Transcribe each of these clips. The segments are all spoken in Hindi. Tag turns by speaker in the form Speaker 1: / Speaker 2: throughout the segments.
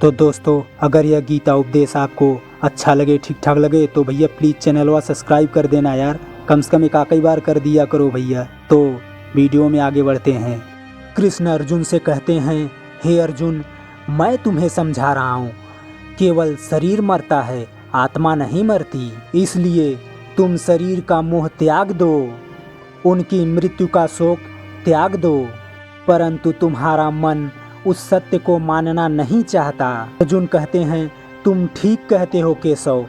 Speaker 1: तो दोस्तों, अगर यह गीता उपदेश आपको अच्छा लगे, ठीक ठाक लगे, तो भैया प्लीज़ चैनल वा सब्सक्राइब कर देना यार। कम से कम एक आखिरी बार कर दिया करो भैया। तो वीडियो में आगे बढ़ते हैं। कृष्ण अर्जुन से कहते हैं, हे अर्जुन, मैं तुम्हें समझा रहा हूँ, केवल शरीर मरता है, आत्मा नहीं मरती। इसलिए तुम शरीर का मोह त्याग दो, उनकी मृत्यु का शोक त्याग दो। परंतु तुम्हारा मन उस सत्य को मानना नहीं चाहता। अर्जुन कहते हैं, तुम ठीक कहते हो केशव,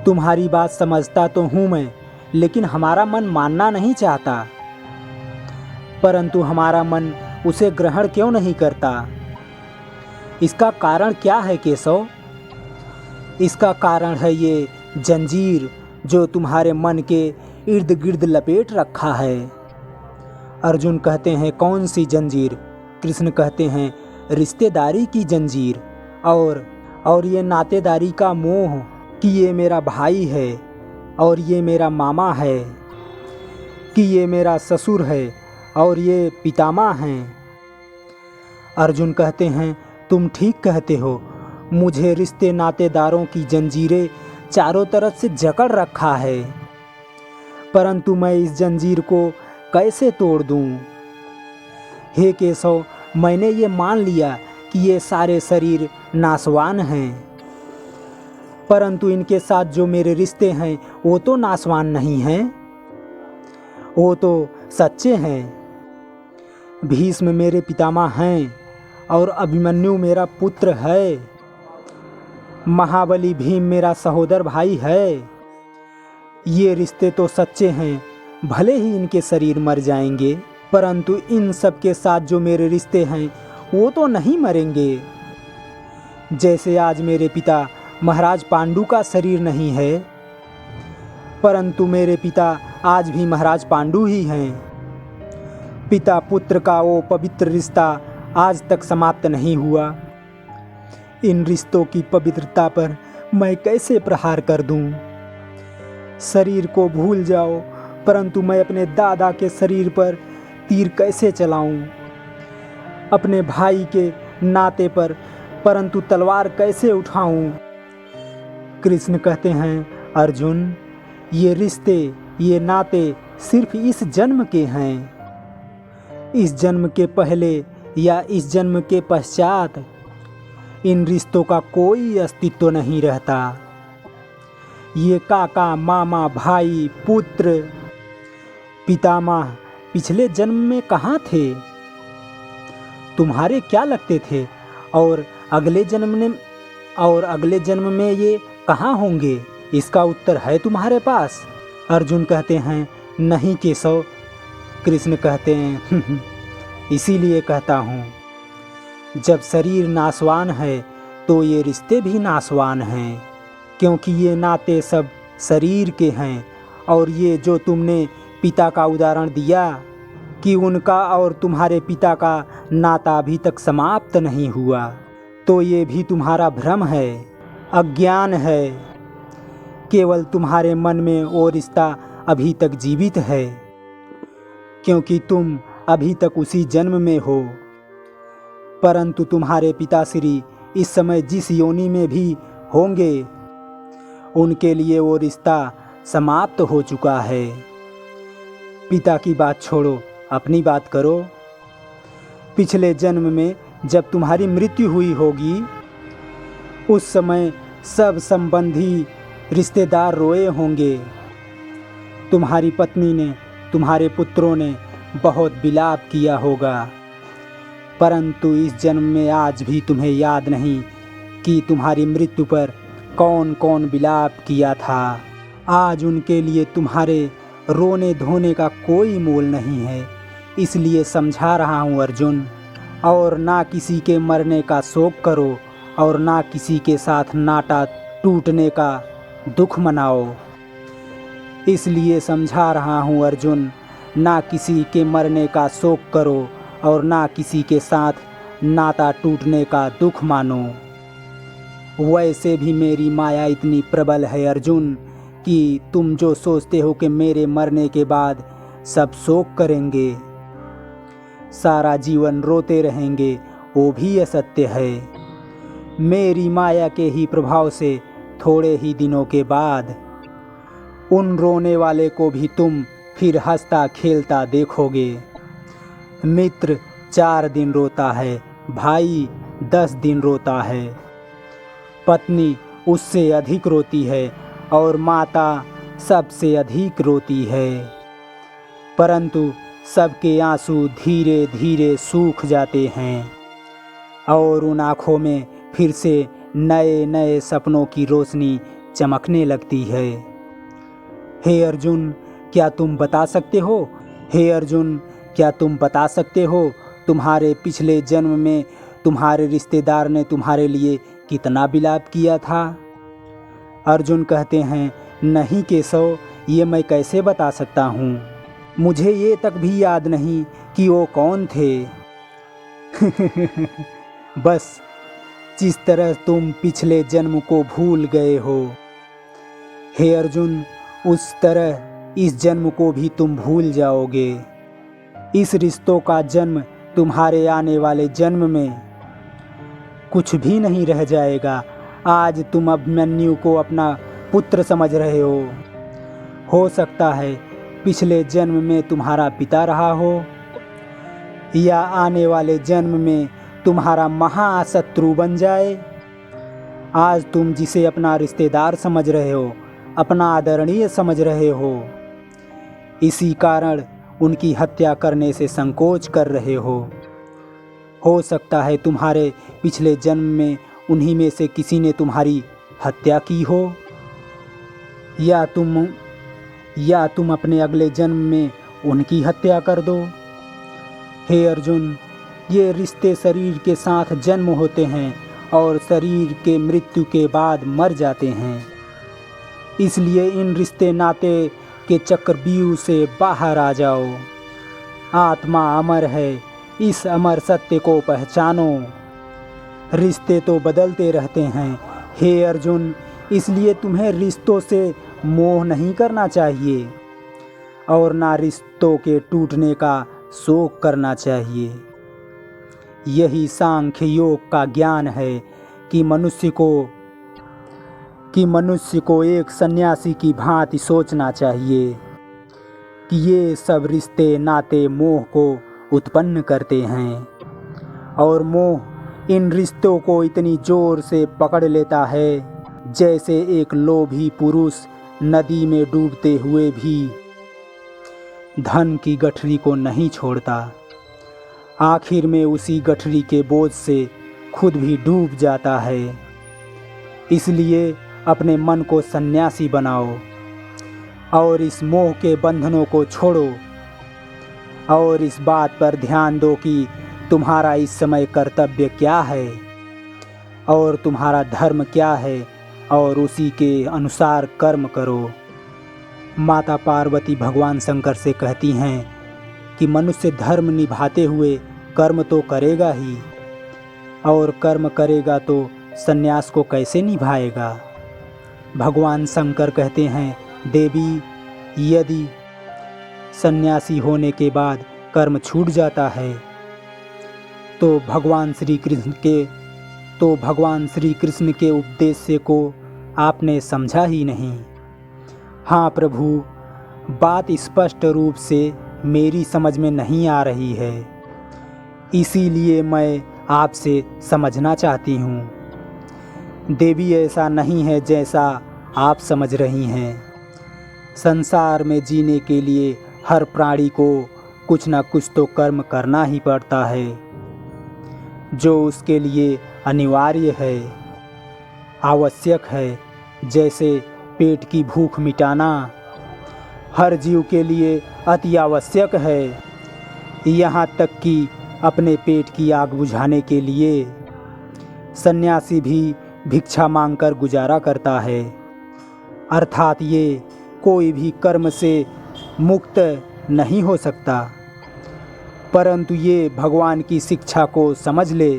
Speaker 1: तुम्हारी बात समझता तो हूँ मैं, लेकिन हमारा मन मानना नहीं चाहता। परंतु हमारा मन उसे ग्रहण क्यों नहीं करता? इसका कारण क्या है केशव? इसका कारण है ये जंजीर जो तुम्हारे मन के इर्द गिर्द लपेट रखा है। अर्जुन कहते हैं, कौन सी जंजीर? कृष्ण कहते हैं, रिश्तेदारी की जंजीर और ये नातेदारी का मोह कि ये मेरा भाई है और ये मेरा मामा है, कि ये मेरा ससुर है और ये पितामह हैं। अर्जुन कहते हैं, तुम ठीक कहते हो, मुझे रिश्ते नातेदारों की जंजीरें चारों तरफ से जकड़ रखा है, परंतु मैं इस जंजीर को कैसे तोड़ दूं? हे केशव, मैंने ये मान लिया कि ये सारे शरीर नाशवान हैं, परंतु इनके साथ जो मेरे रिश्ते हैं वो तो नाशवान नहीं हैं, वो तो सच्चे हैं। भीष्म मेरे पितामह हैं और अभिमन्यु मेरा पुत्र है, महाबली भीम मेरा सहोदर भाई है। ये रिश्ते तो सच्चे हैं, भले ही इनके शरीर मर जाएंगे, परंतु इन सब के साथ जो मेरे रिश्ते हैं वो तो नहीं मरेंगे। जैसे आज मेरे पिता महाराज पांडु का शरीर नहीं है, परंतु मेरे पिता आज भी महाराज पांडु ही हैं। पिता पुत्र का वो पवित्र रिश्ता आज तक समाप्त नहीं हुआ। इन रिश्तों की पवित्रता पर मैं कैसे प्रहार कर दूं? शरीर को भूल जाओ, परंतु मैं अपने दादा के शरीर पर तीर कैसे चलाऊं? अपने भाई के नाते पर परंतु तलवार कैसे उठाऊं? कृष्ण कहते हैं, अर्जुन, ये रिश्ते, ये नाते सिर्फ इस जन्म के हैं। इस जन्म के पहले या इस जन्म के पश्चात इन रिश्तों का कोई अस्तित्व नहीं रहता। ये काका, मामा, भाई, पुत्र, पितामह पिछले जन्म में कहाँ थे? तुम्हारे क्या लगते थे? और अगले जन्म में ये कहाँ होंगे? इसका उत्तर है तुम्हारे पास? अर्जुन कहते हैं, नहीं केशव। कृष्ण कहते हैं, इसीलिए कहता हूँ, जब शरीर नाशवान है तो ये रिश्ते भी नाशवान हैं, क्योंकि ये नाते सब शरीर के हैं। और ये जो तुमने पिता का उदाहरण दिया कि उनका और तुम्हारे पिता का नाता अभी तक समाप्त नहीं हुआ, तो ये भी तुम्हारा भ्रम है, अज्ञान है। केवल तुम्हारे मन में वो रिश्ता अभी तक जीवित है, क्योंकि तुम अभी तक उसी जन्म में हो। परंतु तुम्हारे पिताश्री इस समय जिस योनि में भी होंगे, उनके लिए वो रिश्ता समाप्त हो चुका है। पिता की बात छोड़ो, अपनी बात करो। पिछले जन्म में जब तुम्हारी मृत्यु हुई होगी, उस समय सब संबंधी रिश्तेदार रोए होंगे। तुम्हारी पत्नी ने, तुम्हारे पुत्रों ने बहुत विलाप किया होगा, परंतु इस जन्म में आज भी तुम्हें याद नहीं कि तुम्हारी मृत्यु पर कौन कौन विलाप किया था। आज उनके लिए तुम्हारे रोने धोने का कोई मोल नहीं है। इसलिए समझा रहा हूँ अर्जुन, और ना किसी के मरने का शोक करो और ना किसी के साथ नाता टूटने का दुख मनाओ। इसलिए समझा रहा हूँ अर्जुन, ना किसी के मरने का शोक करो और ना किसी के साथ नाता टूटने का दुख मानो। वैसे भी मेरी माया इतनी प्रबल है अर्जुन कि तुम जो सोचते हो कि मेरे मरने के बाद सब शोक करेंगे, सारा जीवन रोते रहेंगे, वो भी असत्य है। मेरी माया के ही प्रभाव से थोड़े ही दिनों के बाद उन रोने वाले को भी तुम फिर हंसता खेलता देखोगे। मित्र 4 दिन रोता है, भाई 10 दिन रोता है, पत्नी उससे अधिक रोती है और माता सबसे अधिक रोती है, परंतु सबके आंसू धीरे धीरे सूख जाते हैं और उन आँखों में फिर से नए नए सपनों की रोशनी चमकने लगती है। हे अर्जुन, क्या तुम बता सकते हो? हे अर्जुन, क्या तुम बता सकते हो तुम्हारे पिछले जन्म में तुम्हारे रिश्तेदार ने तुम्हारे लिए कितना विलाप किया था? अर्जुन कहते हैं, नहीं केशव, ये मैं कैसे बता सकता हूँ। मुझे ये तक भी याद नहीं कि वो कौन थे। बस जिस तरह तुम पिछले जन्म को भूल गए हो, हे अर्जुन, उस तरह इस जन्म को भी तुम भूल जाओगे। इस रिश्तों का जन्म तुम्हारे आने वाले जन्म में कुछ भी नहीं रह जाएगा। आज तुम अभिमन्यु को अपना पुत्र समझ रहे हो सकता है पिछले जन्म में तुम्हारा पिता रहा हो या आने वाले जन्म में तुम्हारा महाशत्रु बन जाए। आज तुम जिसे अपना रिश्तेदार समझ रहे हो, अपना आदरणीय समझ रहे इसी कारण उनकी हत्या करने से संकोच कर रहे हो सकता है तुम्हारे पिछले जन्म में उन्हीं में से किसी ने तुम्हारी हत्या की हो, या तुम अपने अगले जन्म में उनकी हत्या कर दो। हे अर्जुन, ये रिश्ते शरीर के साथ जन्म होते हैं और शरीर के मृत्यु के बाद मर जाते हैं। इसलिए इन रिश्ते नाते के चक्रव्यूह से बाहर आ जाओ। आत्मा अमर है, इस अमर सत्य को पहचानो। रिश्ते तो बदलते रहते हैं हे अर्जुन, इसलिए तुम्हें रिश्तों से मोह नहीं करना चाहिए और ना रिश्तों के टूटने का शोक करना चाहिए। यही सांख्य योग का ज्ञान है कि मनुष्य को एक सन्यासी की भांति सोचना चाहिए कि ये सब रिश्ते नाते मोह को उत्पन्न करते हैं और मोह इन रिश्तों को इतनी जोर से पकड़ लेता है जैसे एक लोभी पुरुष नदी में डूबते हुए भी धन की गठरी को नहीं छोड़ता। आखिर में उसी गठरी के बोझ से खुद भी डूब जाता है। इसलिए अपने मन को सन्यासी बनाओ और इस मोह के बंधनों को छोड़ो और इस बात पर ध्यान दो कि तुम्हारा इस समय कर्तव्य क्या है और तुम्हारा धर्म क्या है और उसी के अनुसार कर्म करो। माता पार्वती भगवान शंकर से कहती हैं कि मनुष्य धर्म निभाते हुए कर्म तो करेगा ही, और कर्म करेगा तो सन्यास को कैसे निभाएगा। भगवान शंकर कहते हैं, देवी, यदि सन्यासी होने के बाद कर्म छूट जाता है तो भगवान श्री कृष्ण के उद्देश्य को आपने समझा ही नहीं। हाँ प्रभु, बात स्पष्ट रूप से मेरी समझ में नहीं आ रही है, इसीलिए मैं आपसे समझना चाहती हूँ। देवी, ऐसा नहीं है जैसा आप समझ रही हैं। संसार में जीने के लिए हर प्राणी को कुछ न कुछ तो कर्म करना ही पड़ता है, जो उसके लिए अनिवार्य है, आवश्यक है। जैसे पेट की भूख मिटाना हर जीव के लिए अति आवश्यक है, यहाँ तक कि अपने पेट की आग बुझाने के लिए सन्यासी भी भिक्षा मांगकर गुजारा करता है। अर्थात ये कोई भी कर्म से मुक्त नहीं हो सकता, परंतु ये भगवान की शिक्षा को समझ ले।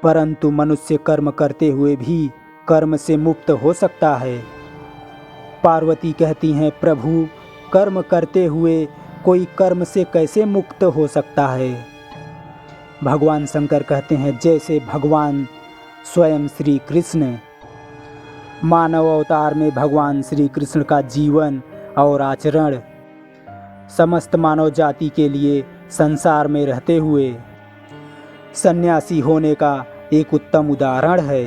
Speaker 1: परंतु मनुष्य कर्म करते हुए भी कर्म से मुक्त हो सकता है। पार्वती कहती हैं, प्रभु, कर्म करते हुए कोई कर्म से कैसे मुक्त हो सकता है। भगवान शंकर कहते हैं, जैसे भगवान स्वयं श्री कृष्ण। मानव अवतार में भगवान श्री कृष्ण का जीवन और आचरण समस्त मानव जाति के लिए संसार में रहते हुए सन्यासी होने का एक उत्तम उदाहरण है।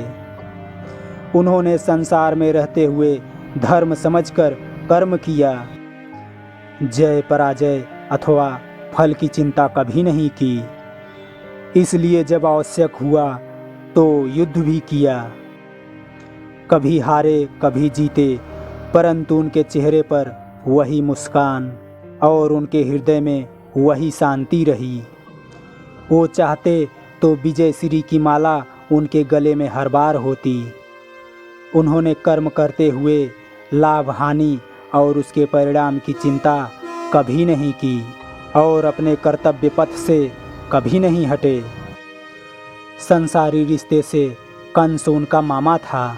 Speaker 1: उन्होंने संसार में रहते हुए धर्म समझकर कर्म किया, जय पराजय अथवा फल की चिंता कभी नहीं की। इसलिए जब आवश्यक हुआ तो युद्ध भी किया। कभी हारे कभी जीते, परंतु उनके चेहरे पर वही मुस्कान और उनके हृदय में वही शांति रही। वो चाहते तो विजय श्री की माला उनके गले में हर बार होती। उन्होंने कर्म करते हुए लाभ हानि और उसके परिणाम की चिंता कभी नहीं की और अपने कर्तव्य पथ से कभी नहीं हटे। संसारी रिश्ते से कंस उनका मामा था,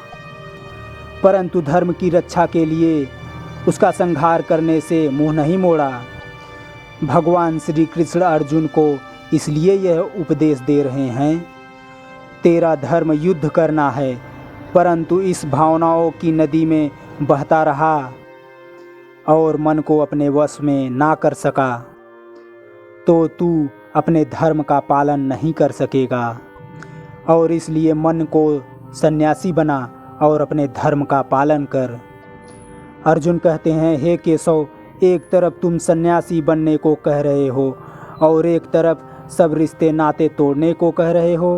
Speaker 1: परंतु धर्म की रक्षा के लिए उसका संहार करने से मुंह नहीं मोड़ा। भगवान श्री कृष्ण अर्जुन को इसलिए यह उपदेश दे रहे हैं, तेरा धर्म युद्ध करना है, परंतु इस भावनाओं की नदी में बहता रहा और मन को अपने वश में ना कर सका तो तू अपने धर्म का पालन नहीं कर सकेगा। और इसलिए मन को सन्यासी बना और अपने धर्म का पालन कर। अर्जुन कहते हैं, हे केशव, एक तरफ तुम सन्यासी बनने को कह रहे हो और एक तरफ सब रिश्ते नाते तोड़ने को कह रहे हो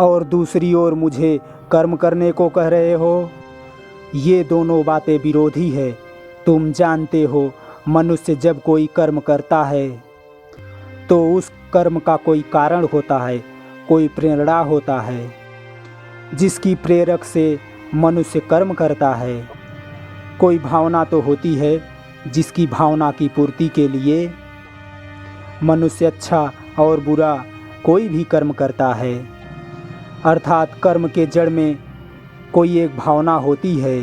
Speaker 1: और दूसरी ओर मुझे कर्म करने को कह रहे हो। ये दोनों बातें विरोधी है। तुम जानते हो, मनुष्य जब कोई कर्म करता है तो उस कर्म का कोई कारण होता है, कोई प्रेरणा होता है जिसकी प्रेरक से मनुष्य कर्म करता है। कोई भावना तो होती है जिसकी भावना की पूर्ति के लिए मनुष्य अच्छा और बुरा कोई भी कर्म करता है। अर्थात कर्म के जड़ में कोई एक भावना होती है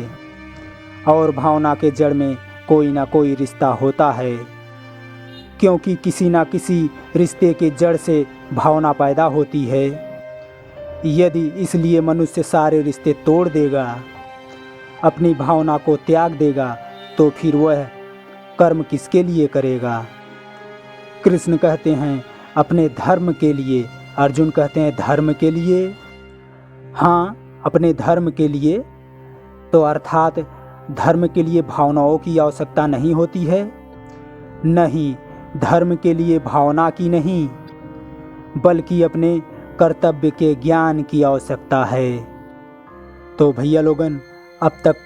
Speaker 1: और भावना के जड़ में कोई ना कोई रिश्ता होता है, क्योंकि किसी ना किसी रिश्ते के जड़ से भावना पैदा होती है। यदि इसलिए मनुष्य सारे रिश्ते तोड़ देगा, अपनी भावना को त्याग देगा, तो फिर वह कर्म किसके लिए करेगा। कृष्ण कहते हैं अपने धर्म के लिए, अर्जुन कहते हैं धर्म के लिए। हाँ, अपने धर्म के लिए, तो अर्थात धर्म के लिए भावनाओं की आवश्यकता नहीं होती है। नहीं, धर्म के लिए भावना की नहीं, बल्कि अपने कर्तव्य के ज्ञान की आवश्यकता है। तो भैया लोगन, अब तक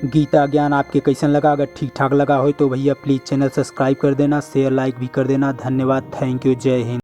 Speaker 1: गीता ज्ञान आपके कैसन लगा? अगर ठीक ठाक लगा हो तो भैया प्लीज़ चैनल सब्सक्राइब कर देना, शेयर लाइक भी कर देना। धन्यवाद, थैंक यू, जय हिंद।